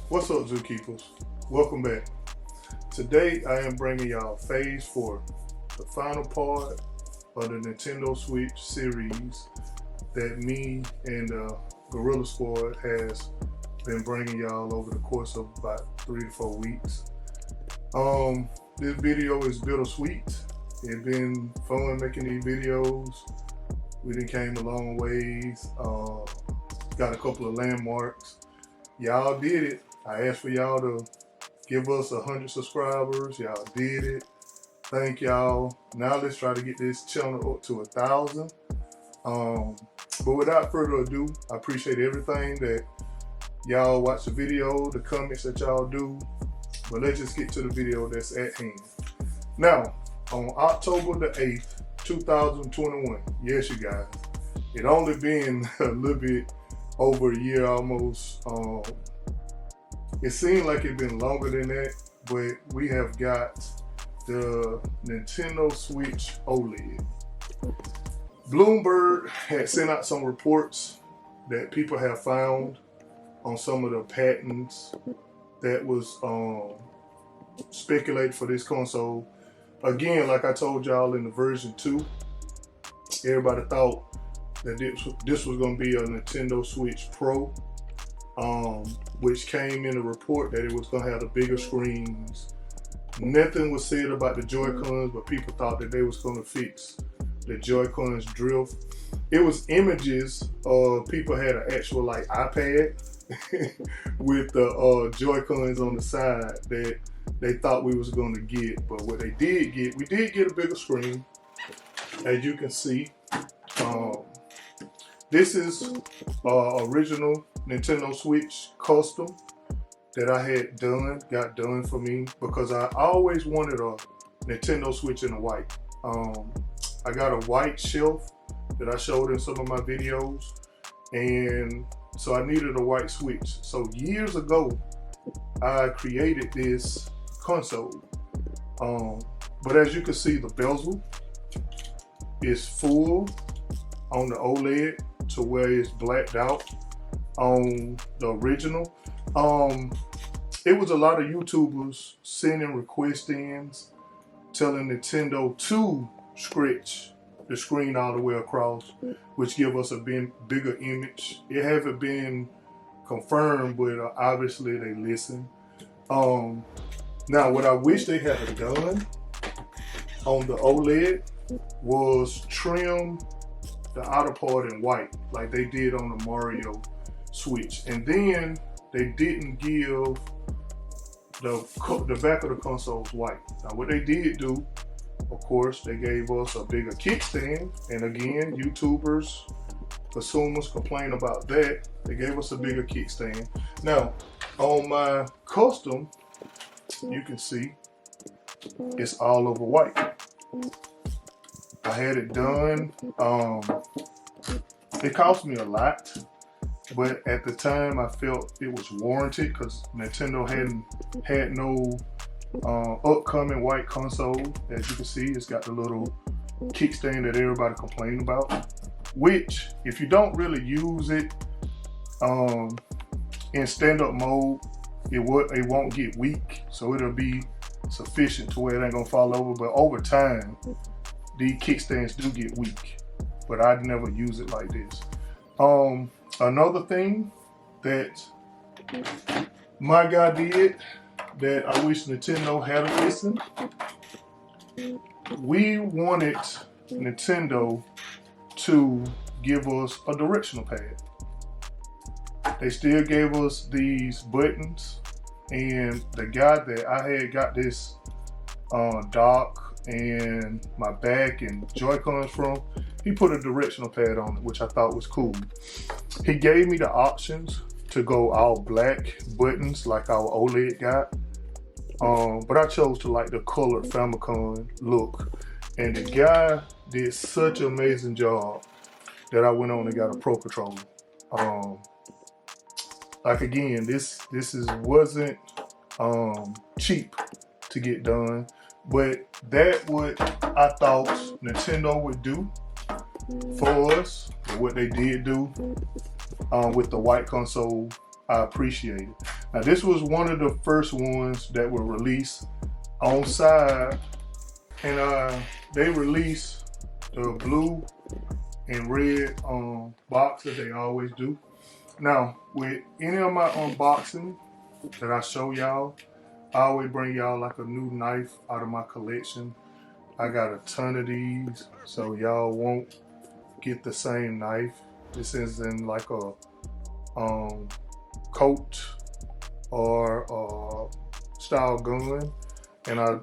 What's up, zookeepers? Welcome back. Today I am bringing y'all Phase 4, the final part of the Nintendo Switch series that me and the Gorilla Squad has been bringing y'all over the course of about 3 to 4 weeks. This video is bittersweet. It's been fun making these videos. We done came a long ways. Got a couple of landmarks. Y'all did it. I asked for y'all to give us 100 subscribers. Y'all did it. Thank y'all. Now let's try to get this channel up to 1,000. But without further ado, I appreciate everything that y'all watch the video, the comments that y'all do. But let's just get to the video that's at hand. Now, on October the 8th, 2021, yes you guys, it only been a little bit over a year almost. It seemed like it's been longer than that, but we have got the Nintendo Switch OLED. Bloomberg had sent out some reports that people have found on some of the patents that was speculated for this console. Again, like I told y'all in the version 2, everybody thought that this was going to be a Nintendo Switch Pro, which came in a report that it was going to have the bigger screens. Nothing was said about the Joy-Cons, but people thought that they was going to fix the Joy-Cons drift. It was images of people had an actual like iPad with the Joy-Cons on the side that they thought we was going to get. But what they did get, we did get a bigger screen, as you can see. This is original Nintendo Switch custom that I had got done for me because I always wanted a Nintendo Switch in white. I got a white shelf that I showed in some of my videos, and so I needed a white Switch. So years ago, I created this console. But as you can see, the bezel is full on the OLED to where it's blacked out on the original. It was a lot of YouTubers sending request ins telling Nintendo to stretch the screen all the way across, which give us a bigger image. It haven't been confirmed, but obviously they listen. Now what I wish they had done on the OLED was trim the outer part in white like they did on the Mario Switch, and then they didn't give the back of the consoles white. Now what they did do, of course, they gave us a bigger kickstand, and again, YouTubers, consumers complain about that. They gave us a bigger kickstand. Now on my custom, you can see it's all over white. I had it done. It cost me a lot, but at the time I felt it was warranted because Nintendo had no upcoming white console. As you can see, it's got the little kickstand that everybody complained about, which if you don't really use it in stand-up mode, it won't get weak, so it'll be sufficient to where it ain't gonna fall over. But over time, these kickstands do get weak, but I'd never use it like this. Another thing that my guy did that I wish Nintendo had listened, we wanted Nintendo to give us a directional pad. They still gave us these buttons, and the guy that I had got this dock and my back and Joy-Cons from, he put a directional pad on it, which I thought was cool. He gave me the options to go all black buttons like our OLED got, but I chose to like the colored Famicom look, and the guy did such an amazing job that I went on and got a Pro Controller. Like again, this wasn't cheap to get done, but that what I thought Nintendo would do for us, what they did do with the white console, I appreciate it. Now this was one of the first ones that were released on side, and they released the blue and red box that they always do. Now with any of my unboxing that I show y'all, I always bring y'all like a new knife out of my collection. I got a ton of these, so y'all won't get the same knife. This isn't like a Colt or style gun, and I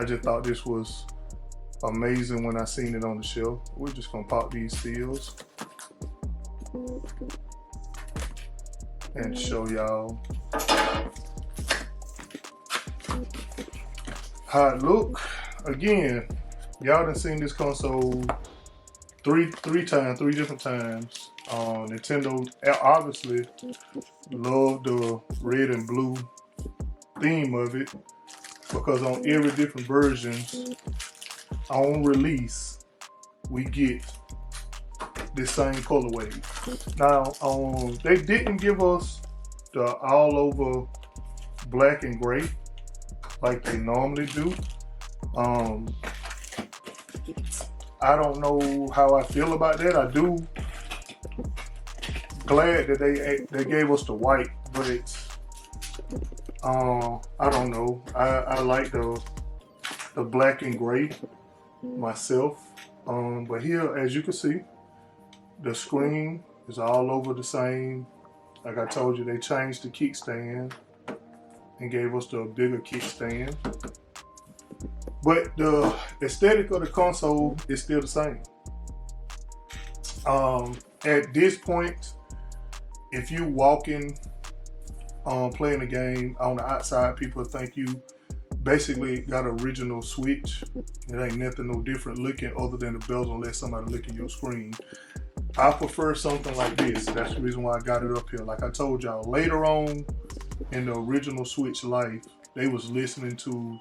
just thought this was amazing when I seen it on the shelf. We're just gonna pop these seals and show y'all how it look. Again, y'all done seen this console three different times. Nintendo obviously loved the red and blue theme of it, because on every different version on release we get the same colorway. Now they didn't give us the all over black and gray like they normally do. I don't know how I feel about that. I do glad that they gave us the white, but I don't know. I like the black and gray myself. But here, as you can see, the screen is all over the same. Like I told you, they changed the kickstand and gave us the bigger kickstand. But the aesthetic of the console is still the same. At this point, if you walking playing the game on the outside, people think you basically got an original Switch. It ain't nothing no different looking other than the bells, unless somebody licking your screen. I prefer something like this. That's the reason why I got it up here. Like I told y'all, later on in the original Switch life, they was listening to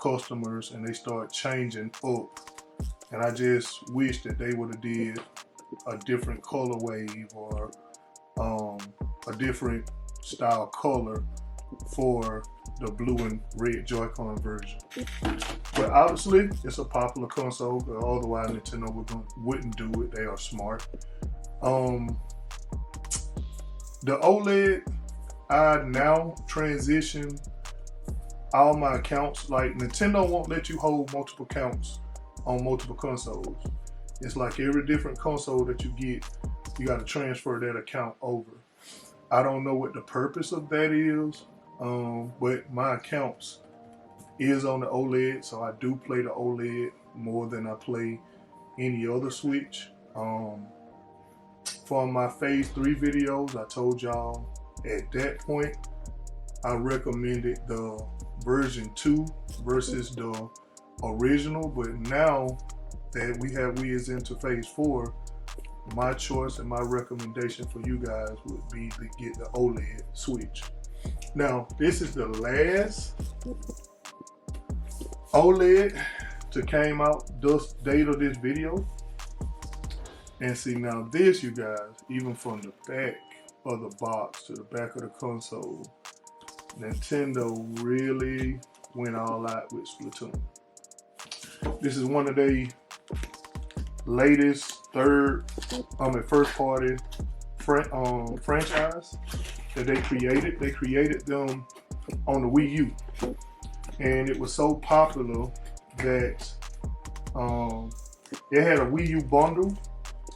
customers and they start changing up, and I just wish that they would have did a different color wave or a different style color for the blue and red Joy-Con version. But obviously it's a popular console, otherwise Nintendo wouldn't do it. They are smart. The OLED, I now transition all my accounts. Like, Nintendo won't let you hold multiple accounts on multiple consoles. It's like every different console that you get, you got to transfer that account over. I don't know what the purpose of that is, but my accounts is on the OLED, so I do play the OLED more than I play any other Switch. For my Phase 3 videos, I told y'all at that point I recommended the version 2 versus the original, but now that we is into Phase 4, my choice and my recommendation for you guys would be to get the OLED Switch. Now, this is the last OLED to came out this date of this video. And see, now this, you guys, even from the back of the box to the back of the console, Nintendo really went all out with Splatoon. This is one of the latest first party franchise that they created. They created them on the Wii U, and it was so popular that it had a Wii U bundle.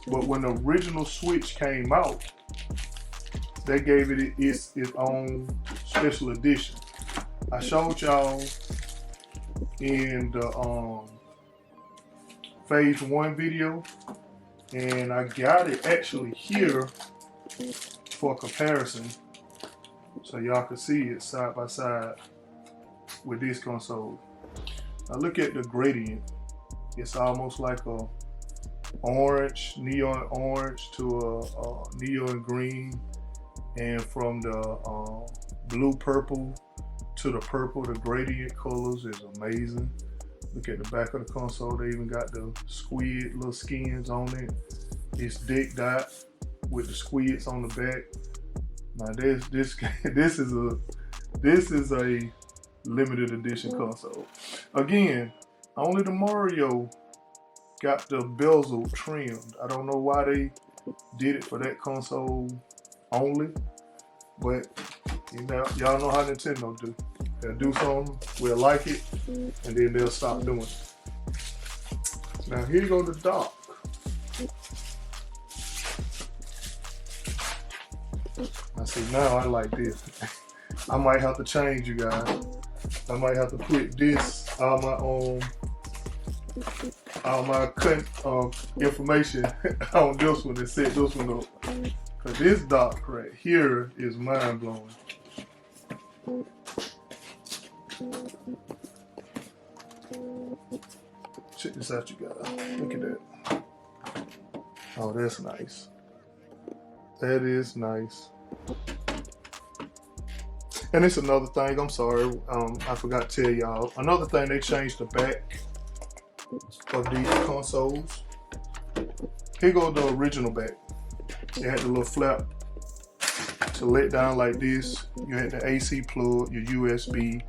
But when the original Switch came out, they gave it its own special edition. I showed y'all in the Phase 1 video, and I got it actually here for comparison, so y'all can see it side by side with this console. Now look at the gradient. It's almost like a orange, neon orange to a neon green, and from the blue purple to the purple, the gradient colors is amazing. Look at the back of the console. They even got the squid little skins on it. It's decked out with the squids on the back. Now this is a limited edition console. Again, only the Mario got the bezel trimmed. I don't know why they did it for that console only, but you know, y'all know how Nintendo do. They'll do something, we'll like it, and then they'll stop doing it. Now here go the dock. I see, now I like this. I might have to change, you guys. I might have to put this all my information on this one and set this one up. Cause this dock right here is mind blowing. Check this out, you guys. Look at that. Oh, that's nice. That is nice. And it's another thing, I'm sorry, I forgot to tell y'all. Another thing, they changed the back of these consoles. Here goes the original back. It had the little flap to let down like this. You had the AC plug, your USB,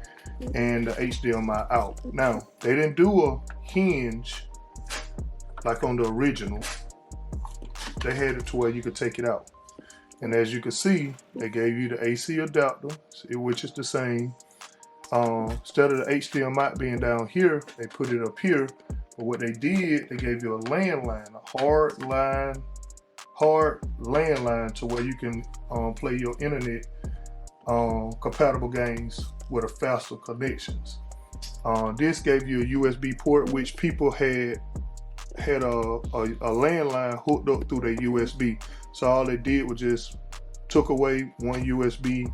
and the HDMI out. Now, they didn't do a hinge like on the original. They had it to where you could take it out. And as you can see, they gave you the AC adapter, which is the same. Instead of the HDMI being down here, they put it up here. But what they did, they gave you a landline, a hard landline to where you can play your internet compatible games with a faster connections. This gave you a USB port, which people had a landline hooked up through their USB. So all they did was just took away one USB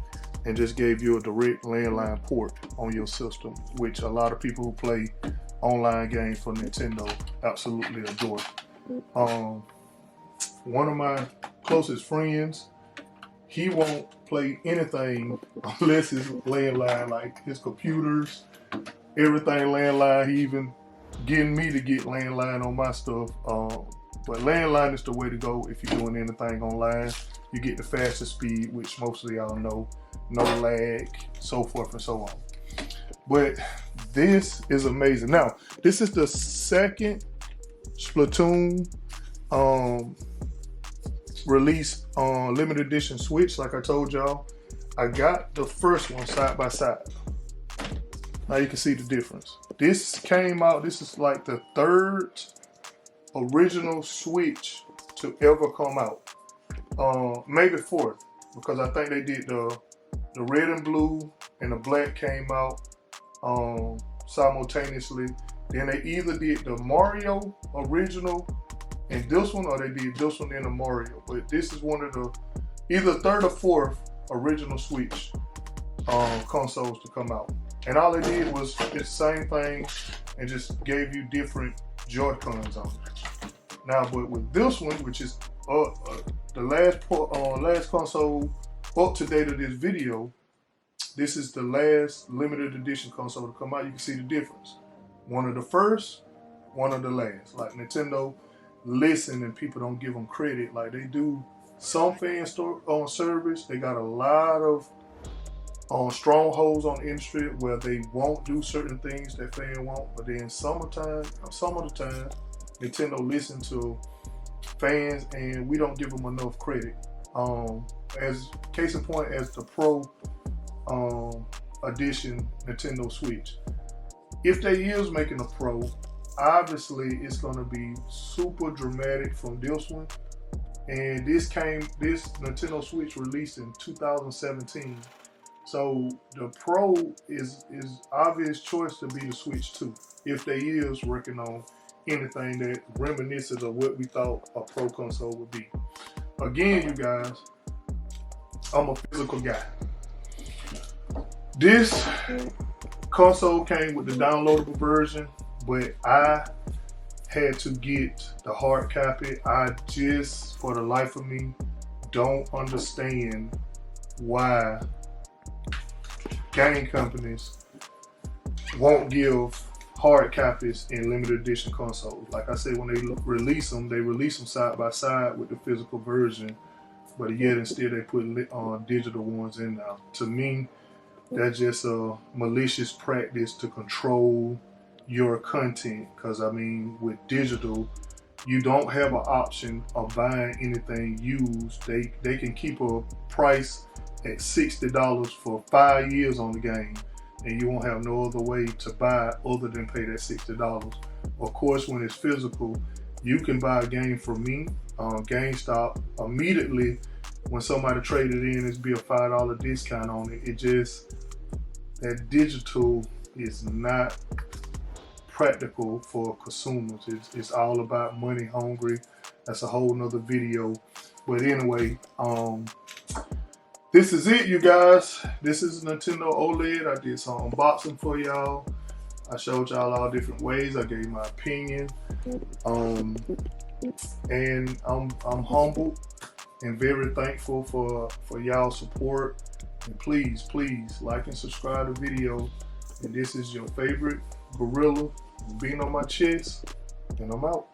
and just gave you a direct landline port on your system, which a lot of people who play online games for Nintendo absolutely adore. One of my closest friends, he won't play anything unless it's landline, like his computers, everything landline. He even getting me to get landline on my stuff. But landline is the way to go if you're doing anything online. You get the fastest speed, which most of y'all know, no lag, so forth and so on. But this is amazing. Now, this is the second Splatoon release on limited edition Switch. Like I told y'all, I got the first one side by side. Now you can see the difference. This came out, this is like the third original Switch to ever come out. Maybe fourth, because I think they did the red and blue and the black came out simultaneously. Then they either did the Mario original and this one, or they did this one and the Mario. But this is one of the either third or fourth original Switch consoles to come out. And all they did was the same thing and just gave you different Joy-Cons on it. Now, but with this one, which is the last console up to date of this video, this is the last limited edition console to come out. You can see the difference. One of the first, one of the last. Like Nintendo listen and people don't give them credit like they do some fan service. They got a lot of strongholds on the industry where they won't do certain things that fan won't, but then some of the time Nintendo listen to fans and we don't give them enough credit. As case in point, as the Pro edition Nintendo Switch, if they is making a Pro, obviously it's going to be super dramatic from this one. And this Nintendo Switch released in 2017. So the Pro is obvious choice to be the Switch 2, if they is working on anything that reminisces of what we thought a Pro console would be. Again, you guys, I'm a physical guy. This console came with the downloadable version, but I had to get the hard copy. I just, for the life of me, don't understand why game companies won't give hard copies in limited edition consoles. Like I said, when they release them side by side with the physical version but yet and still they put digital ones in now. To me, that's just a malicious practice to control your content, because I mean, with digital, you don't have an option of buying anything used. They can keep a price at $60 for 5 years on the game, and you won't have no other way to buy other than pay that $60. Of course, when it's physical, you can buy a game from me on GameStop immediately. When somebody traded in, it's be a $5 discount on it. It just, that digital is not practical for consumers. It's all about money hungry. That's a whole nother video. But anyway, this is it, you guys. This is Nintendo OLED. I did some unboxing for y'all. I showed y'all all different ways. I gave my opinion. And I'm humbled and very thankful for y'all's support. And please like and subscribe to the video. And this is your favorite gorilla being on my chest, and I'm out.